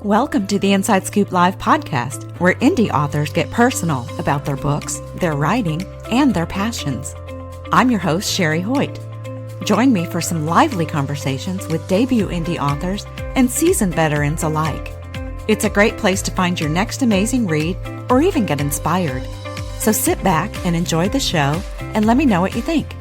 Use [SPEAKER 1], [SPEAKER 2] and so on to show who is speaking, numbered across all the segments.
[SPEAKER 1] Welcome to the Inside Scoop Live podcast, where indie authors get personal about their books, their writing, and their passions. I'm your host, Sherry Hoyt. Join me for some lively conversations with debut indie authors and seasoned veterans alike. It's a great place to find your next amazing read or even get inspired. So sit back and enjoy the show and let me know what you think.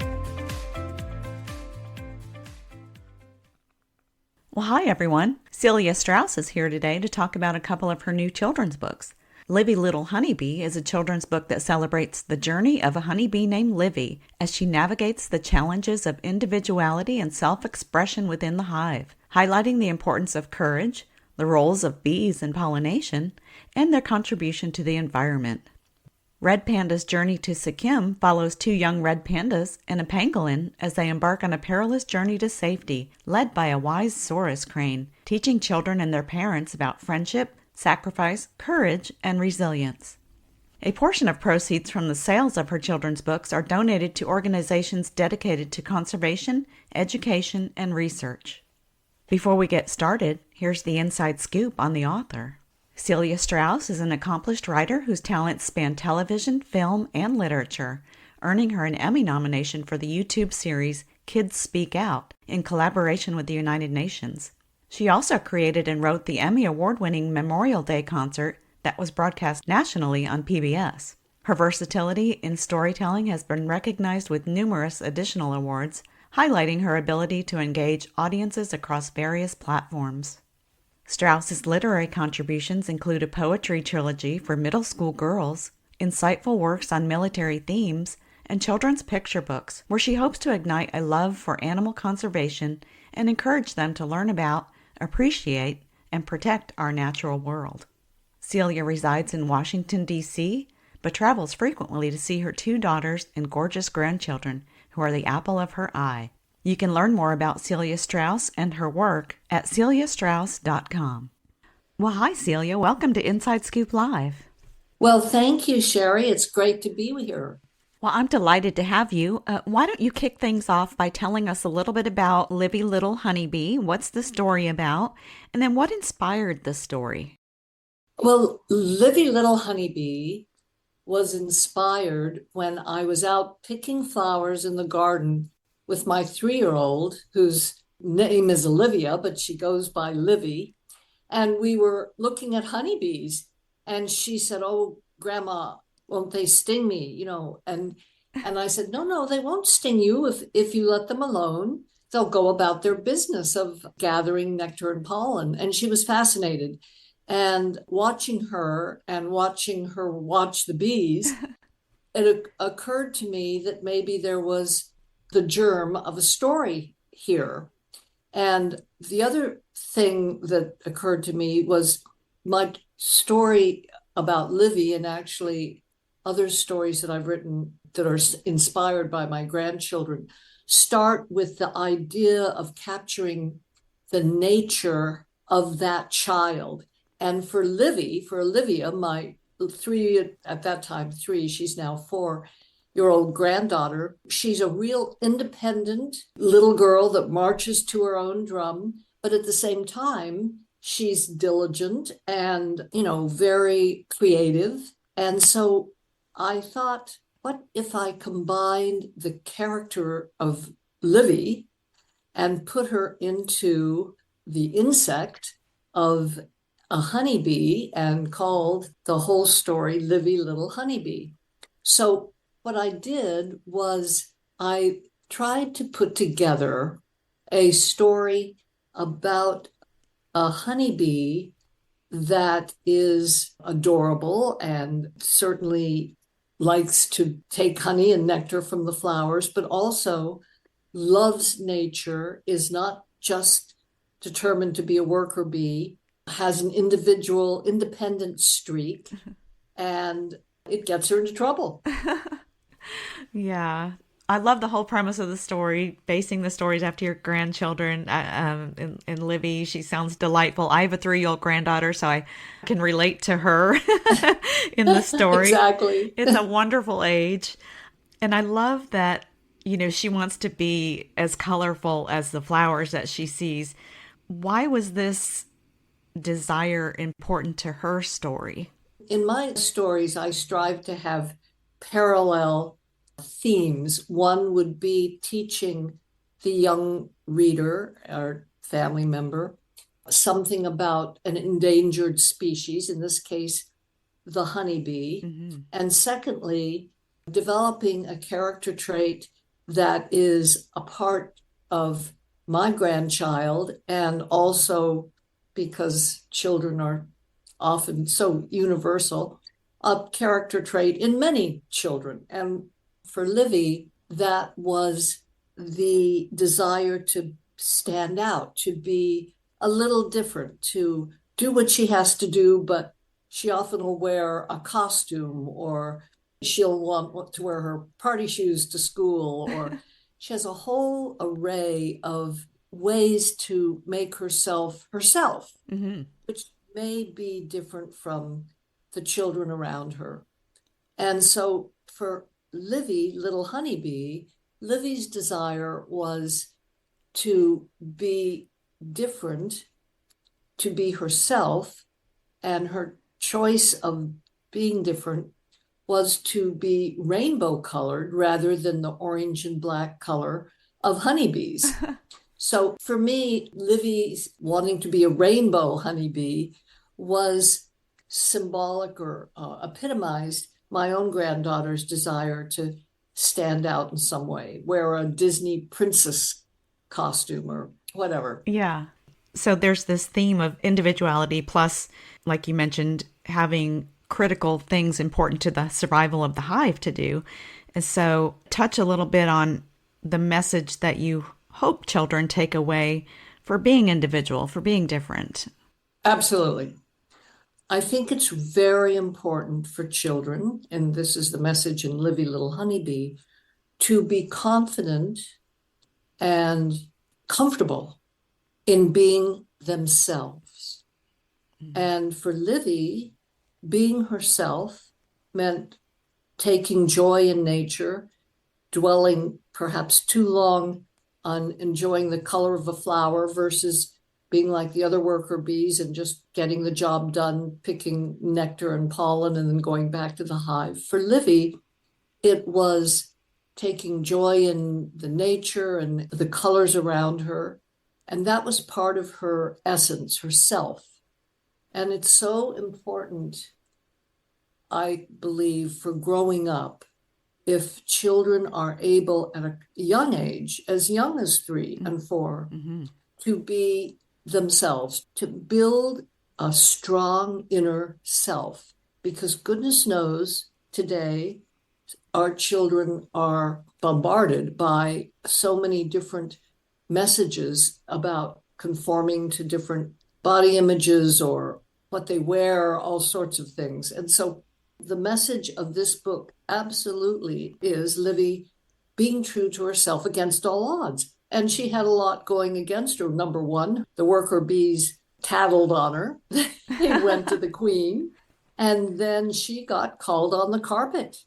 [SPEAKER 1] Well, hi everyone. Celia Straus is here today to talk about a couple of her new children's books. Livy Little Honeybee is a children's book that celebrates the journey of a honeybee named Livy as she navigates the challenges of individuality and self-expression within the hive, highlighting the importance of courage, the roles of bees in pollination, and their contribution to the environment. Red Panda's journey to Sikkim follows two young red pandas and a pangolin as they embark on a perilous journey to safety, led by a wise Saurus crane, teaching children and their parents about friendship, sacrifice, courage, and resilience. A portion of proceeds from the sales of her children's books are donated to organizations dedicated to conservation, education, and research. Before we get started, here's the inside scoop on the author. Celia Straus is an accomplished writer whose talents span television, film, and literature, earning her an Emmy nomination for the YouTube series Kids Speak Out in collaboration with the United Nations. She also created and wrote the Emmy Award-winning Memorial Day concert that was broadcast nationally on PBS. Her versatility in storytelling has been recognized with numerous additional awards, highlighting her ability to engage audiences across various platforms. Straus's literary contributions include a poetry trilogy for middle school girls, insightful works on military themes, and children's picture books, where she hopes to ignite a love for animal conservation and encourage them to learn about, appreciate, and protect our natural world. Celia resides in Washington, D.C., but travels frequently to see her two daughters and gorgeous grandchildren, who are the apple of her eye. You can learn more about Celia Straus and her work at celiastraus.com. Well, hi, Celia. Welcome to Inside Scoop Live.
[SPEAKER 2] Well, thank you, Sherry. It's great to be here.
[SPEAKER 1] Well, I'm delighted to have you. Why don't you kick things off by telling us a little bit about Livy Little Honeybee? What's the story about? And then what inspired the story?
[SPEAKER 2] Well, Livy Little Honeybee was inspired when I was out picking flowers in the garden with my 3-year-old, whose name is Olivia, but she goes by Livy. And we were looking at honeybees. And she said, "Oh, Grandma, won't they sting me?" And I said, no, they won't sting you if you let them alone. They'll go about their business of gathering nectar and pollen. And she was fascinated. And watching her watch the bees, it occurred to me that maybe there was the germ of a story here. And the other thing that occurred to me was my story about Livy, and actually other stories that I've written that are inspired by my grandchildren, start with the idea of capturing the nature of that child. And for Olivia, my at that time 3, she's now 4-year-old granddaughter, she's a real independent little girl that marches to her own drum, but at the same time, she's diligent and, very creative. And so I thought, what if I combined the character of Livy and put her into the insect of a honeybee and called the whole story Livy Little Honeybee? So what I did was I tried to put together a story about a honeybee that is adorable and certainly likes to take honey and nectar from the flowers, but also loves nature, is not just determined to be a worker bee, has an individual independent streak, and it gets her into trouble.
[SPEAKER 1] Yeah. I love the whole premise of the story, basing the stories after your grandchildren. In Livy, she sounds delightful. I have a 3-year-old granddaughter, so I can relate to her in the story.
[SPEAKER 2] Exactly.
[SPEAKER 1] It's a wonderful age. And I love that, she wants to be as colorful as the flowers that she sees. Why was this desire important to her story?
[SPEAKER 2] In my stories, I strive to have parallel themes. One would be teaching the young reader or family member something about an endangered species, in this case, the honeybee.
[SPEAKER 1] Mm-hmm.
[SPEAKER 2] And secondly, developing a character trait that is a part of my grandchild, and also because children are often so universal, a character trait in many children. And for Livy, that was the desire to stand out, to be a little different, to do what she has to do, but she often will wear a costume, or she'll want to wear her party shoes to school, or she has a whole array of ways to make herself herself,
[SPEAKER 1] Mm-hmm.
[SPEAKER 2] which may be different from the children around her. And so for Livy, little honeybee, Livy's desire was to be different, to be herself, and her choice of being different was to be rainbow colored rather than the orange and black color of honeybees. So for me, Livy's wanting to be a rainbow honeybee was symbolic, or epitomized my own granddaughter's desire to stand out in some way, wear a Disney princess costume or whatever.
[SPEAKER 1] Yeah. So there's this theme of individuality, plus, like you mentioned, having critical things important to the survival of the hive to do. And so touch a little bit on the message that you hope children take away for being individual, for being different.
[SPEAKER 2] Absolutely. I think it's very important for children, and this is the message in Livy Little Honeybee, to be confident and comfortable in being themselves. And for Livy, being herself meant taking joy in nature, dwelling perhaps too long on enjoying the color of a flower versus being like the other worker bees and just getting the job done, picking nectar and pollen, and then going back to the hive. For Livy, it was taking joy in the nature and the colors around her. And that was part of her essence, herself. And it's so important, I believe, for growing up, if children are able at a young age, as young as 3 and 4,
[SPEAKER 1] Mm-hmm.
[SPEAKER 2] to be themselves, to build a strong inner self. Because goodness knows today, our children are bombarded by so many different messages about conforming to different body images or what they wear, all sorts of things. And so the message of this book absolutely is Livy being true to herself against all odds. And she had a lot going against her. Number one, the worker bees tattled on her. They went to the queen, and then she got called on the carpet.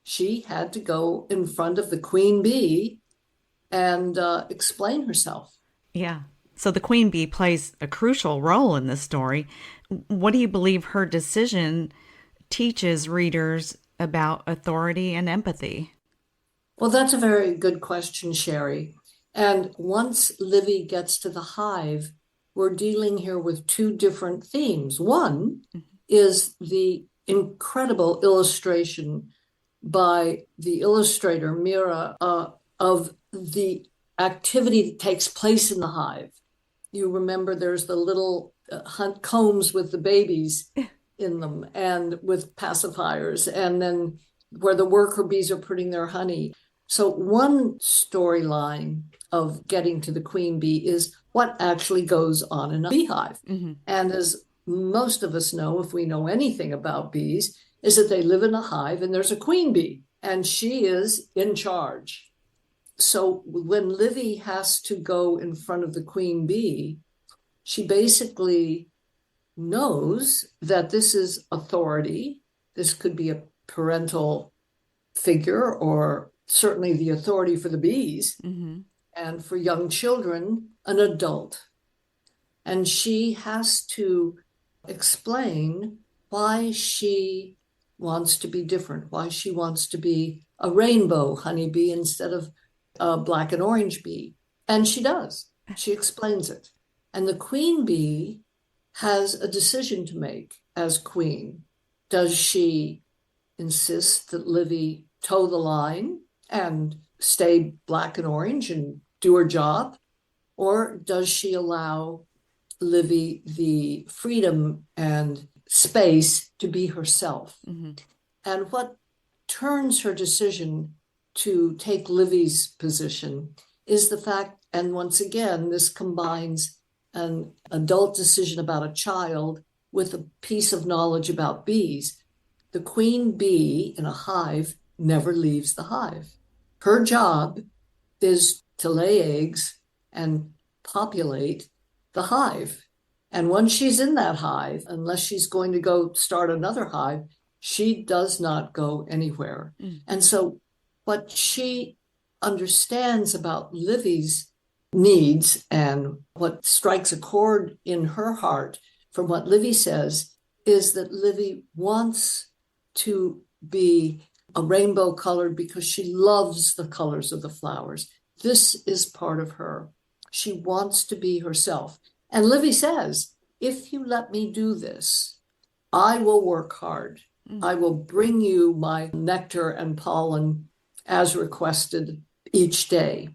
[SPEAKER 2] She had to go in front of the queen bee and explain herself.
[SPEAKER 1] Yeah. So the queen bee plays a crucial role in this story. What do you believe her decision teaches readers about authority and empathy?
[SPEAKER 2] Well, that's a very good question, Sherry. And once Livy gets to the hive, we're dealing here with two different themes. One is the incredible illustration by the illustrator, Mira, of the activity that takes place in the hive. You remember there's the little combs with the babies in them and with pacifiers, and then where the worker bees are putting their honey. So one storyline of getting to the queen bee is what actually goes on in a beehive.
[SPEAKER 1] Mm-hmm.
[SPEAKER 2] And as most of us know, if we know anything about bees, is that they live in a hive and there's a queen bee and she is in charge. So when Livy has to go in front of the queen bee, she basically knows that this is authority. This could be a parental figure, or certainly the authority for the bees,
[SPEAKER 1] Mm-hmm.
[SPEAKER 2] and for young children, an adult. And she has to explain why she wants to be different, why she wants to be a rainbow honeybee instead of a black and orange bee. And she does. She explains it. And the queen bee has a decision to make as queen. Does she insist that Livy toe the line and stay black and orange and do her job? Or does she allow Livy the freedom and space to be herself?
[SPEAKER 1] Mm-hmm.
[SPEAKER 2] And what turns her decision to take Livy's position is the fact, and once again, this combines an adult decision about a child with a piece of knowledge about bees. The queen bee in a hive never leaves the hive. Her job is to lay eggs and populate the hive. And once she's in that hive, unless she's going to go start another hive, she does not go anywhere.
[SPEAKER 1] Mm.
[SPEAKER 2] And so what she understands about Livy's needs and what strikes a chord in her heart from what Livy says is that Livy wants to be a rainbow colored because she loves the colors of the flowers. This is part of her. She wants to be herself. And Livy says, if you let me do this, I will work hard. I will bring you my nectar and pollen as requested each day.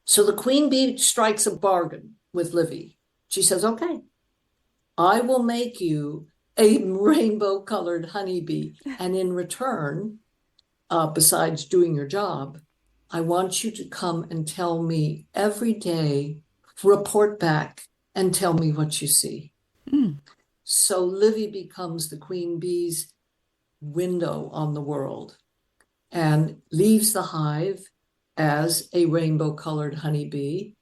[SPEAKER 2] So the queen bee strikes a bargain with Livy. She says, okay, I will make you a rainbow colored honeybee. And in return, besides doing your job, I want you to come and tell me every day, report back and tell me what you see.
[SPEAKER 1] Mm.
[SPEAKER 2] So Livy becomes the queen bee's window on the world and leaves the hive as a rainbow colored honeybee,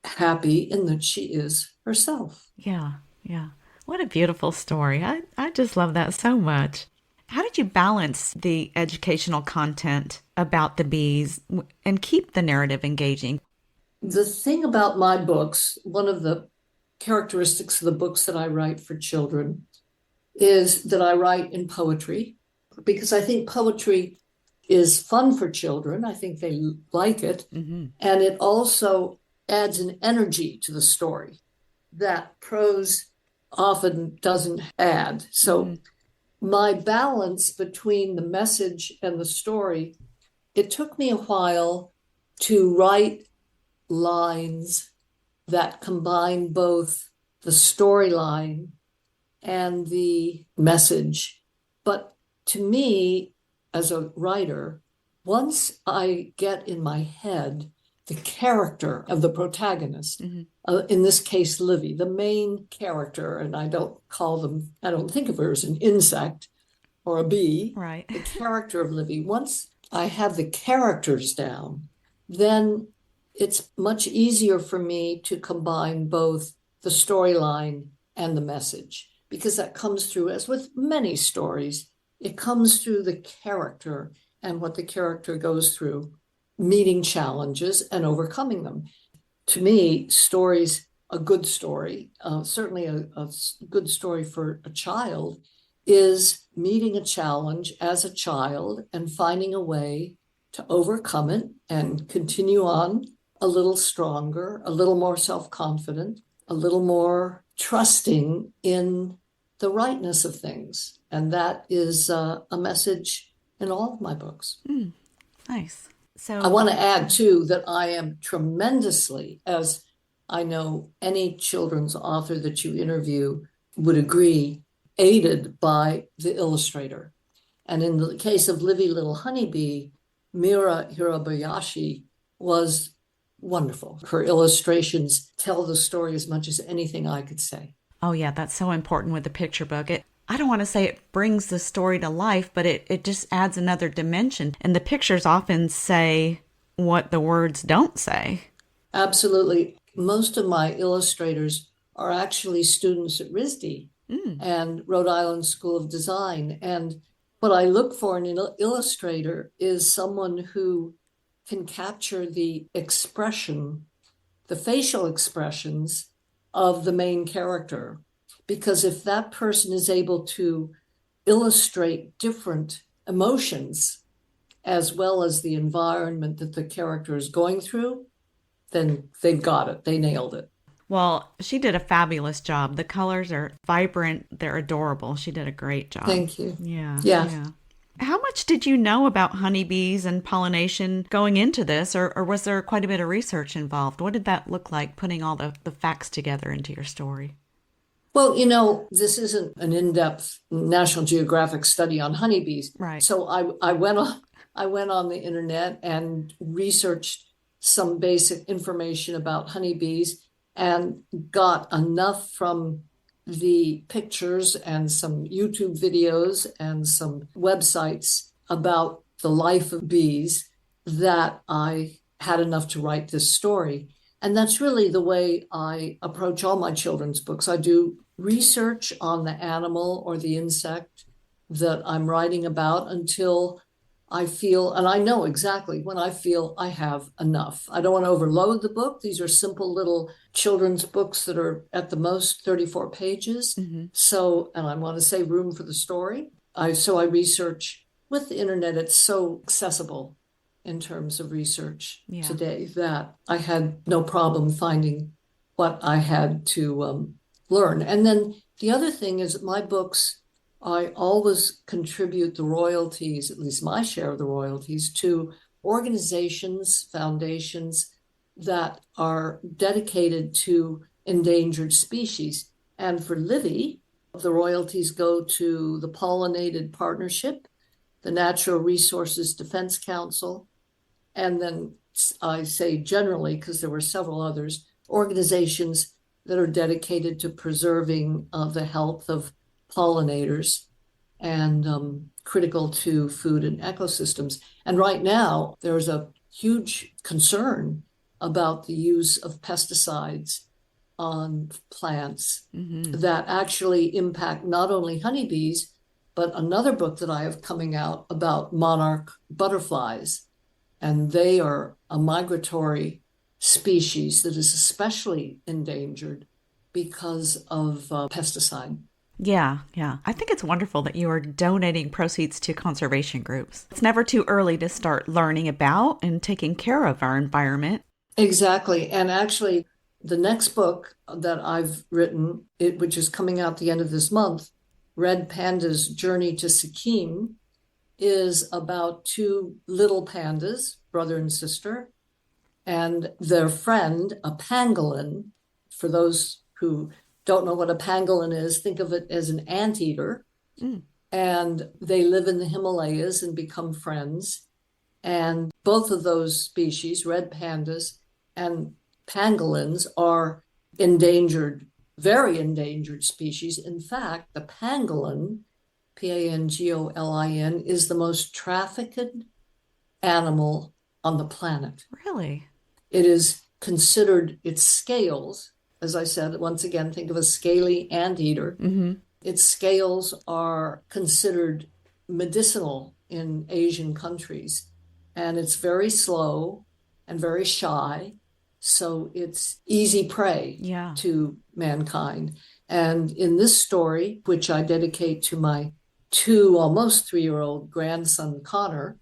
[SPEAKER 2] happy in that she is herself.
[SPEAKER 1] Yeah, yeah. What a beautiful story. I just love that so much. How did you balance the educational content about the bees and keep the narrative engaging?
[SPEAKER 2] The thing about my books, one of the characteristics of the books that I write for children is that I write in poetry, because I think poetry is fun for children. I think they like it.
[SPEAKER 1] Mm-hmm.
[SPEAKER 2] And it also adds an energy to the story that prose often doesn't add. So my balance between the message and the story, it took me a while to write lines that combine both the storyline and the message. But to me, as a writer, once I get in my head the character of the protagonist, in this case, Livy, the main character, and I don't think of her as an insect or a bee,
[SPEAKER 1] Right.
[SPEAKER 2] the character of Livy, once I have the characters down, then it's much easier for me to combine both the storyline and the message, because that comes through, as with many stories, it comes through the character and what the character goes through, meeting challenges and overcoming them. To me, a good story, certainly a good story for a child, is meeting a challenge as a child and finding a way to overcome it and continue on a little stronger, a little more self-confident, a little more trusting in the rightness of things. And that is a message in all of my books.
[SPEAKER 1] Nice. So
[SPEAKER 2] I want to add, too, that I am tremendously, as I know any children's author that you interview would agree, aided by the illustrator. And in the case of Livy Little Honeybee, Mira Hirabayashi was wonderful. Her illustrations tell the story as much as anything I could say.
[SPEAKER 1] Oh, yeah, that's so important with the picture book. I don't want to say it brings the story to life, but it just adds another dimension. And the pictures often say what the words don't say.
[SPEAKER 2] Absolutely. Most of my illustrators are actually students at RISD and Rhode Island School of Design. And what I look for in an illustrator is someone who can capture the expression, the facial expressions of the main character. because if that person is able to illustrate different emotions as well as the environment that the character is going through, then they got it. They nailed it.
[SPEAKER 1] Well, she did a fabulous job. The colors are vibrant, they're adorable. She did a great job.
[SPEAKER 2] Thank you.
[SPEAKER 1] Yeah,
[SPEAKER 2] Yeah.
[SPEAKER 1] yeah. How much did you know about honeybees and pollination going into this, or was there quite a bit of research involved? What did that look like, putting all the facts together into your story?
[SPEAKER 2] Well, this isn't an in-depth National Geographic study on honeybees.
[SPEAKER 1] Right.
[SPEAKER 2] So I went on the internet and researched some basic information about honeybees and got enough from the pictures and some YouTube videos and some websites about the life of bees that I had enough to write this story. And that's really the way I approach all my children's books. I do research on the animal or the insect that I'm writing about until I feel, and I know exactly when I feel I have enough. I don't want to overload the book. These are simple little children's books that are at the most 34 pages.
[SPEAKER 1] Mm-hmm.
[SPEAKER 2] So, and I want to say room for the story. So I research with the internet. It's so accessible in terms of research today that I had no problem finding what I had to learn. And then the other thing is that my books, I always contribute the royalties, at least my share of the royalties, to organizations, foundations that are dedicated to endangered species. And for Livy, the royalties go to the Pollinated Partnership, the Natural Resources Defense Council, and then I say generally, because there were several others, organizations that are dedicated to preserving the health of pollinators and critical to food and ecosystems. And right now, there's a huge concern about the use of pesticides on plants that actually impact not only honeybees, but another book that I have coming out about monarch butterflies. And they are a migratory species that is especially endangered because of pesticide.
[SPEAKER 1] Yeah, yeah. I think it's wonderful that you are donating proceeds to conservation groups. It's never too early to start learning about and taking care of our environment.
[SPEAKER 2] Exactly. And actually, the next book that I've written, which is coming out the end of this month, Red Panda's Journey to Sikkim, is about two little pandas, brother and sister, and their friend, a pangolin. For those who don't know what a pangolin is, think of it as an anteater. And they live in the Himalayas and become friends. And both of those species, red pandas and pangolins, are endangered, very endangered species. In fact, the pangolin, Pangolin, is the most trafficked animal on the planet.
[SPEAKER 1] Really?
[SPEAKER 2] It is considered, its scales, as I said, once again, think of a scaly anteater. Its scales are considered medicinal in Asian countries. And it's very slow and very shy. So it's easy prey to mankind. And in this story, which I dedicate to my almost 3-year-old grandson, Connor,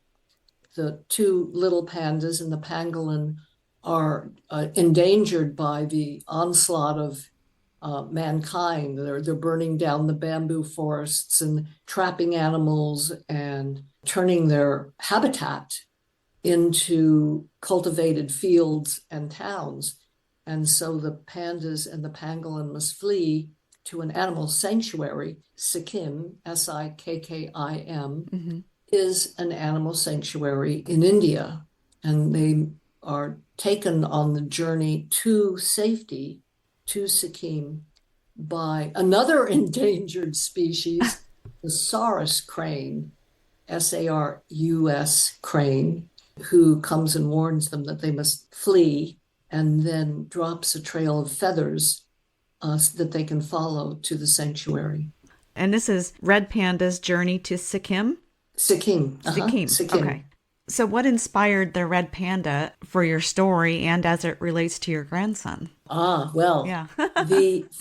[SPEAKER 2] the two little pandas and the pangolin are endangered by the onslaught of mankind. They're burning down the bamboo forests and trapping animals and turning their habitat into cultivated fields and towns. And so the pandas and the pangolin must flee to an animal sanctuary. Sikkim, Sikkim, is an animal sanctuary in India. And they are taken on the journey to safety to Sikkim by another endangered species, the Sarus crane, Sarus crane, who comes and warns them that they must flee and then drops a trail of feathers that they can follow to the sanctuary.
[SPEAKER 1] And this is Red Panda's Journey to Sikkim?
[SPEAKER 2] Sikkim.
[SPEAKER 1] Sikkim.
[SPEAKER 2] Sikkim.
[SPEAKER 1] Okay. So, what inspired the red panda for your story and as it relates to your grandson?
[SPEAKER 2] Well,
[SPEAKER 1] Yeah.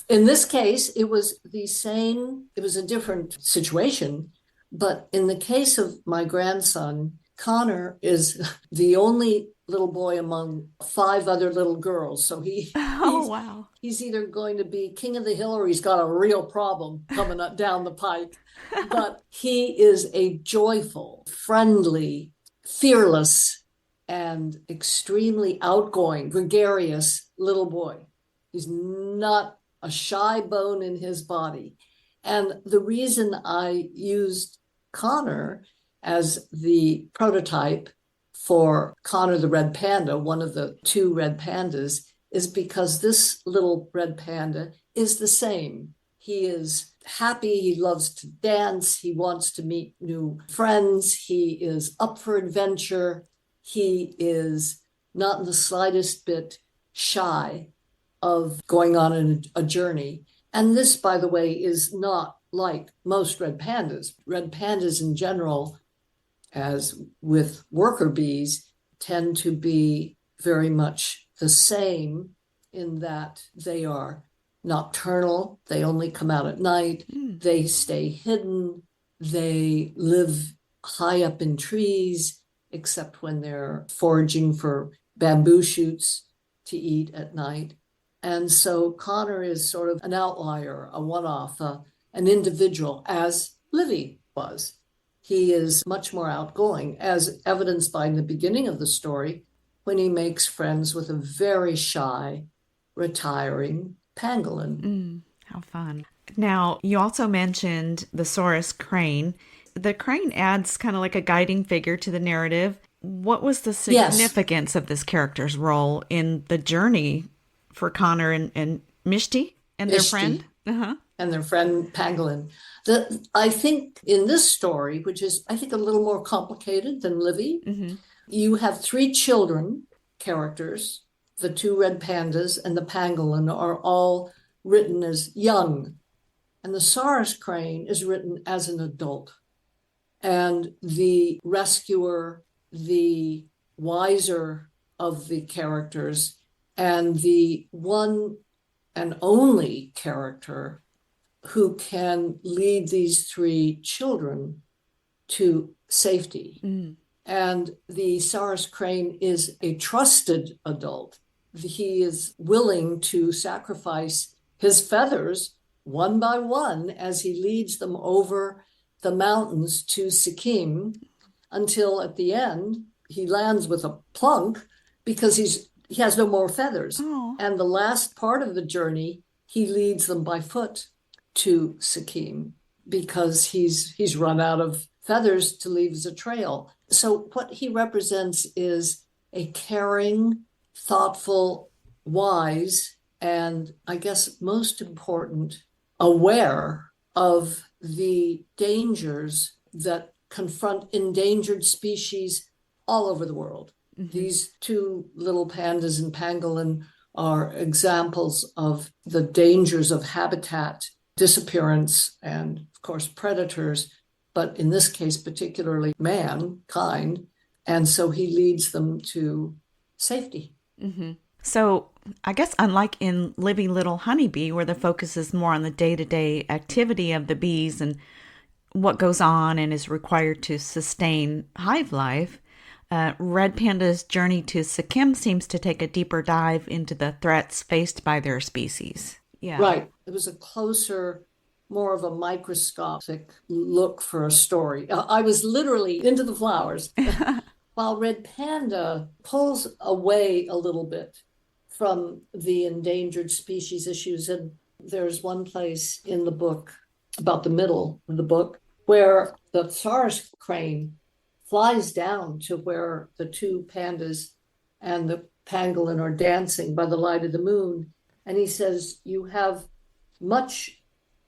[SPEAKER 2] in this case, it was the same, it was a different situation, but in the case of my grandson, Connor is the only little boy among five other little girls. So
[SPEAKER 1] Oh, wow.
[SPEAKER 2] he's either going to be king of the hill or he's got a real problem coming up down the pike. But he is a joyful, friendly, fearless, and extremely outgoing, gregarious little boy. He's not a shy bone in his body. And the reason I used Connor as the prototype for Connor the red panda, one of the two red pandas, is because this little red panda is the same. He is happy, he loves to dance, he wants to meet new friends, he is up for adventure, he is not in the slightest bit shy of going on a journey. And this, by the way, is not like most red pandas. Red pandas in general, as with worker bees, tend to be very much the same in that they are nocturnal, they only come out at night, they stay hidden, they live high up in trees, except when they're foraging for bamboo shoots to eat at night. And so Connor is sort of an outlier, a one-off, an individual, as Livy was. He is much more outgoing, as evidenced by in the beginning of the story, when he makes friends with a very shy, retiring pangolin.
[SPEAKER 1] How fun. Now, you also mentioned the Saurus crane. The crane adds kind of like a guiding figure to the narrative. What was the
[SPEAKER 2] Yes,
[SPEAKER 1] significance of this character's role in the journey for Connor and Mishti and their friend?
[SPEAKER 2] Ishti and their friend pangolin. I think in this story, which is, I think, a little more complicated than Livy, you have three children characters. The two red pandas and the pangolin are all written as young, and the Saurus crane is written as an adult. And the rescuer, the wiser of the characters, and the one and only character who can lead these three children to safety. And the Saurus crane is a trusted adult. He is willing to sacrifice his feathers one by one as he leads them over the mountains to Sikkim until at the end he lands with a plunk because he has no more feathers.
[SPEAKER 1] Oh.
[SPEAKER 2] And the last part of the journey, he leads them by foot to Sikkim because he's run out of feathers to leave as a trail. So what he represents is a caring, thoughtful, wise, and I guess most important, aware of the dangers that confront endangered species all over the world. These two little pandas and pangolin are examples of the dangers of habitat disappearance and, of course, predators, but in this case, particularly mankind. And so he leads them to safety.
[SPEAKER 1] So, I guess unlike in Livy Little Honeybee, where the focus is more on the day-to-day activity of the bees and what goes on and is required to sustain hive life, Red Panda's journey to Sikkim seems to take a deeper dive into the threats faced by their species. Yeah.
[SPEAKER 2] Right. It was a closer, more of a microscopic look for a story. I was literally into the flowers, while Red Panda pulls away a little bit from the endangered species issues. And there's one place in the book, about the middle of the book, where the Saurus crane flies down to where the two pandas and the pangolin are dancing by the light of the moon. And he says, you have much,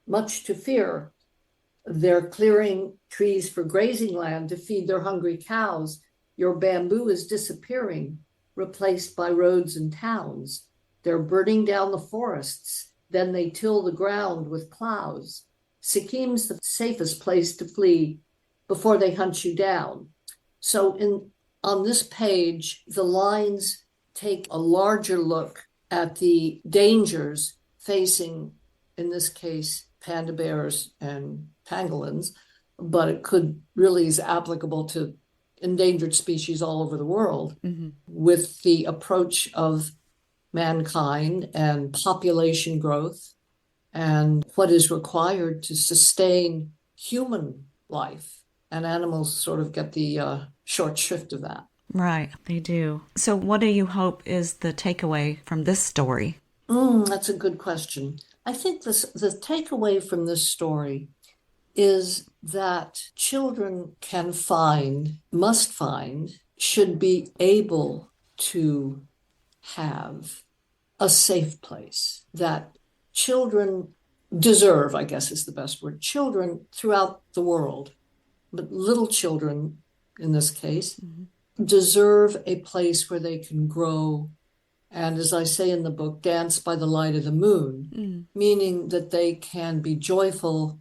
[SPEAKER 2] much to fear. They're clearing trees for grazing land to feed their hungry cows. Your bamboo is disappearing, replaced by roads and towns. They're burning down the forests. Then they till the ground with plows. Sikkim's the safest place to flee before they hunt you down. So in on this page, the lines take a larger look at the dangers facing, in this case, panda bears and pangolins, but it could really is applicable to endangered species all over the world with the approach of mankind and population growth and what is required to sustain human life. And animals sort of get the short shrift of that.
[SPEAKER 1] Right, they do. So, what do you hope is the takeaway from this story?
[SPEAKER 2] That's a good question. I think the takeaway from this story is that children must find, should be able to have a safe place that children deserve, I guess is the best word. Children throughout the world, but little children in this case, deserve a place where they can grow and, as I say in the book, dance by the light of the moon, meaning that they can be joyful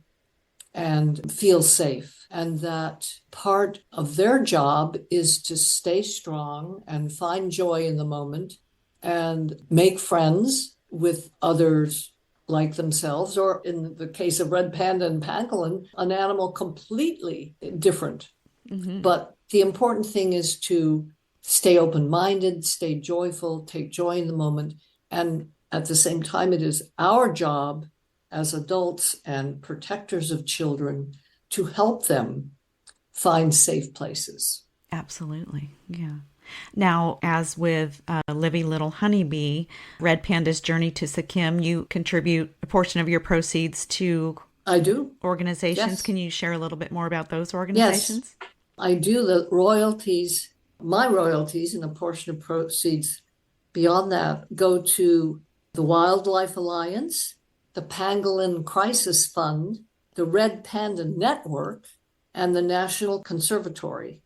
[SPEAKER 2] and feel safe. And that part of their job is to stay strong and find joy in the moment and make friends with others like themselves, or in the case of red panda and pangolin, an animal completely different. But the important thing is to stay open-minded, stay joyful, take joy in the moment. And at the same time, it is our job as adults and protectors of children to help them find safe places.
[SPEAKER 1] Absolutely. Yeah. Now, as with Livy Little Honeybee, Red Panda's Journey to Sikkim, you contribute a portion of your proceeds to
[SPEAKER 2] I do.
[SPEAKER 1] Organizations.
[SPEAKER 2] Yes.
[SPEAKER 1] Can you share a little bit more about those organizations?
[SPEAKER 2] Yes, I do. The royalties, my royalties and a portion of proceeds beyond that go to the Wildlife Alliance, the Pangolin Crisis Fund, the Red Panda Network, and the National Conservatory.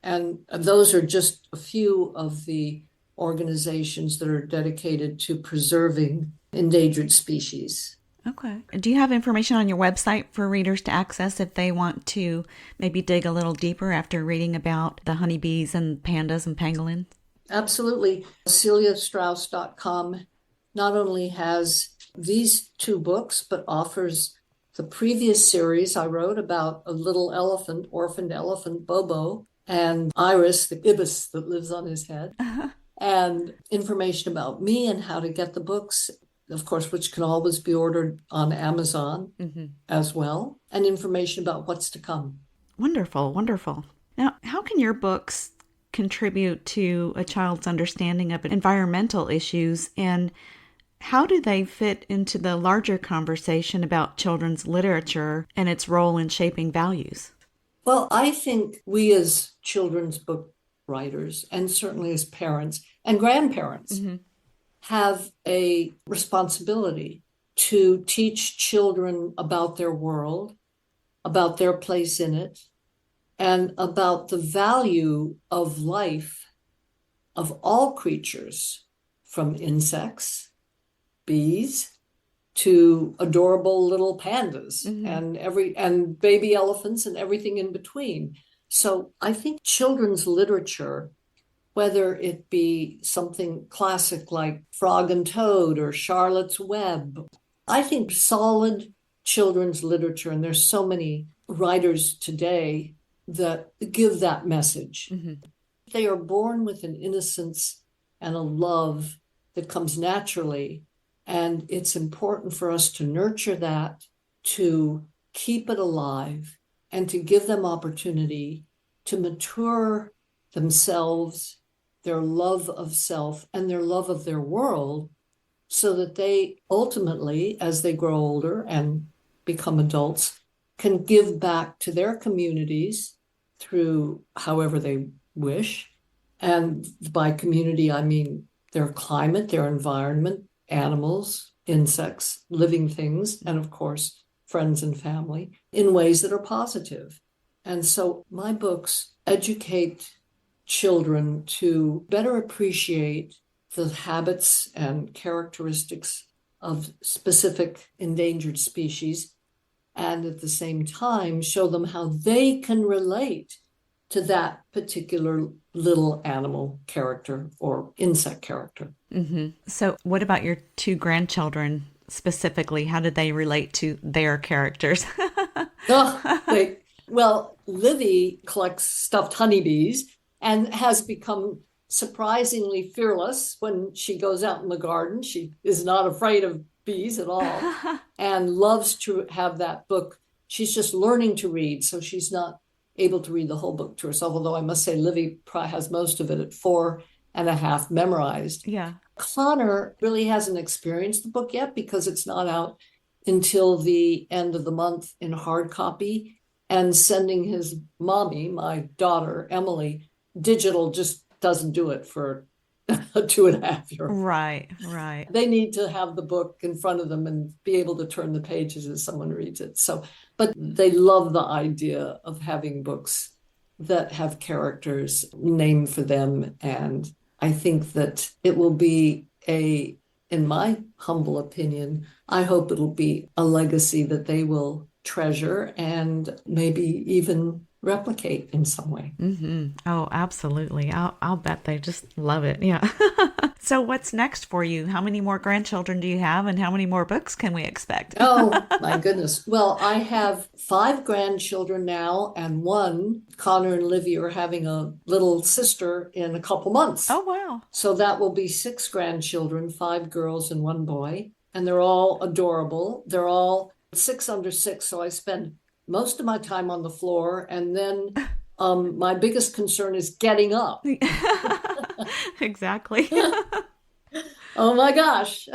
[SPEAKER 2] And those are just a few of the organizations that are dedicated to preserving endangered species.
[SPEAKER 1] Okay. Do you have information on your website for readers to access if they want to maybe dig a little deeper after reading about the honeybees and pandas and pangolins?
[SPEAKER 2] Absolutely. CeliaStraus.com not only has these two books, but offers the previous series I wrote about a little elephant, orphaned elephant, Bobo, and Iris, the ibis that lives on his head, and information about me and how to get the books, of course, which can always be ordered on Amazon as well, and information about what's to come.
[SPEAKER 1] Wonderful, wonderful. Now, how can your books contribute to a child's understanding of environmental issues, and how do they fit into the larger conversation about children's literature and its role in shaping values?
[SPEAKER 2] Well, I think we as children's book writers, and certainly as parents and grandparents, have a responsibility to teach children about their world, about their place in it, and about the value of life of all creatures, from insects, bees, to adorable little pandas and baby elephants and everything in between. So I think children's literature, whether it be something classic like Frog and Toad or Charlotte's Web, I think solid children's literature, and there's so many writers today that give that message. They are born with an innocence and a love that comes naturally. And it's important for us to nurture that, to keep it alive, and to give them opportunity to mature themselves, their love of self, and their love of their world, so that they ultimately, as they grow older and become adults, can give back to their communities through however they wish. And by community, I mean their climate, their environment, animals, insects, living things, and of course, friends and family, in ways that are positive. And so my books educate children to better appreciate the habits and characteristics of specific endangered species, and at the same time show them how they can relate to that particular little animal character or insect character.
[SPEAKER 1] So, what about your two grandchildren specifically? How did they relate to their characters?
[SPEAKER 2] Oh, well, Livy collects stuffed honeybees and has become surprisingly fearless when she goes out in the garden. She is not afraid of bees at all and loves to have that book. She's just learning to read, so she's not able to read the whole book to herself, although I must say Livy probably has most of it at 4.5 memorized.
[SPEAKER 1] Yeah.
[SPEAKER 2] Connor really hasn't experienced the book yet because it's not out until the end of the month in hard copy, and sending his mommy, my daughter, Emily, digital just doesn't do it for a 2.5-year-old.
[SPEAKER 1] Right.
[SPEAKER 2] They need to have the book in front of them and be able to turn the pages as someone reads it. So, but they love the idea of having books that have characters named for them. And I think that it will be in my humble opinion, I hope it'll be a legacy that they will treasure and maybe even replicate in some way.
[SPEAKER 1] Oh, absolutely. I'll bet they just love it. Yeah. So what's next for you? How many more grandchildren do you have, and how many more books can we expect?
[SPEAKER 2] Oh, my goodness. Well, I have 5 grandchildren now, and one, Connor and Livy, are having a little sister in a couple months.
[SPEAKER 1] Oh, wow.
[SPEAKER 2] So that will be 6 grandchildren, 5 girls and 1 boy. And they're all adorable. They're all 6 under 6. So I spend most of my time on the floor. And then my biggest concern is getting up.
[SPEAKER 1] Exactly.
[SPEAKER 2] Oh my gosh.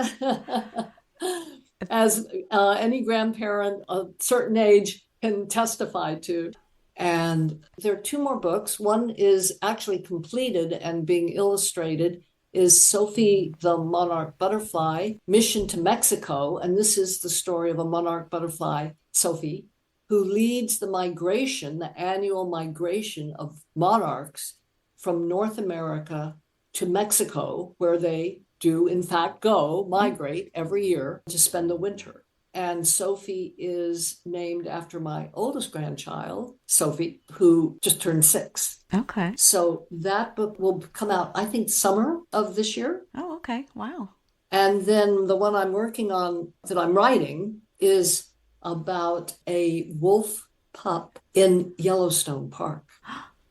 [SPEAKER 2] As any grandparent of a certain age can testify to. And there are 2 more books. One is actually completed and being illustrated, is Sophie the Monarch Butterfly, Mission to Mexico. And this is the story of a monarch butterfly, Sophie, who leads the migration, the annual migration of monarchs from North America to Mexico, where they do, in fact, migrate every year to spend the winter. And Sophie is named after my oldest grandchild, Sophie, who just turned 6.
[SPEAKER 1] Okay.
[SPEAKER 2] So that book will come out, I think, summer of this year.
[SPEAKER 1] Oh, okay. Wow.
[SPEAKER 2] And then the one I'm working on that I'm writing is about a wolf pup in Yellowstone Park.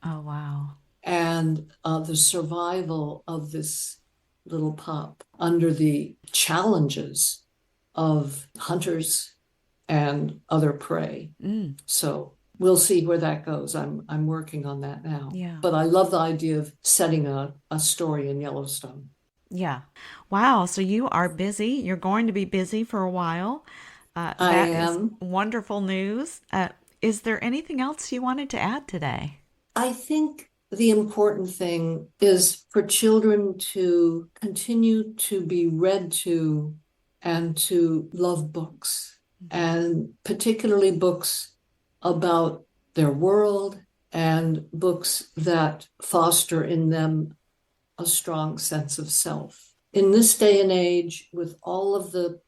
[SPEAKER 1] Oh, wow.
[SPEAKER 2] And the survival of this little pup under the challenges of hunters and other prey. So we'll see where that goes. I'm working on that now.
[SPEAKER 1] Yeah.
[SPEAKER 2] But I love the idea of setting a story in Yellowstone.
[SPEAKER 1] Yeah. Wow. So you are busy. You're going to be busy for a while.
[SPEAKER 2] I
[SPEAKER 1] That
[SPEAKER 2] am.
[SPEAKER 1] is wonderful news. Is there anything else you wanted to add today?
[SPEAKER 2] I think the important thing is for children to continue to be read to and to love books, and particularly books about their world and books that foster in them a strong sense of self. In this day and age, with all of the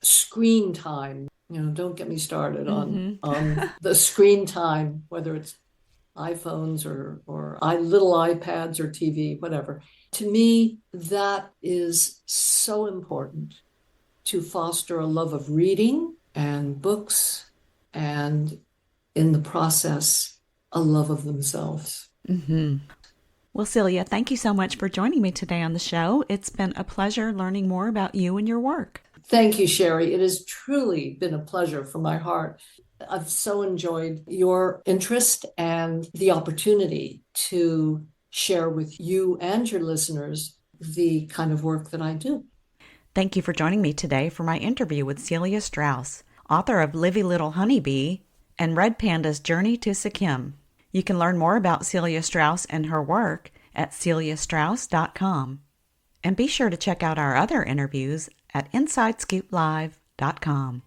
[SPEAKER 2] screen time, don't get me started on the screen time, whether it's iPhones or little iPads or TV, whatever. To me, that is so important to foster a love of reading and books, and in the process, a love of themselves.
[SPEAKER 1] Well, Celia, thank you so much for joining me today on the show. It's been a pleasure learning more about you and your work.
[SPEAKER 2] Thank you, Sherry. It has truly been a pleasure from my heart. I've so enjoyed your interest and the opportunity to share with you and your listeners the kind of work that I do.
[SPEAKER 1] Thank you for joining me today for my interview with Celia Straus, author of Livy Little Honeybee and Red Panda's Journey to Sikkim. You can learn more about Celia Straus and her work at celiastraus.com. And be sure to check out our other interviews at InsideScoopLive.com.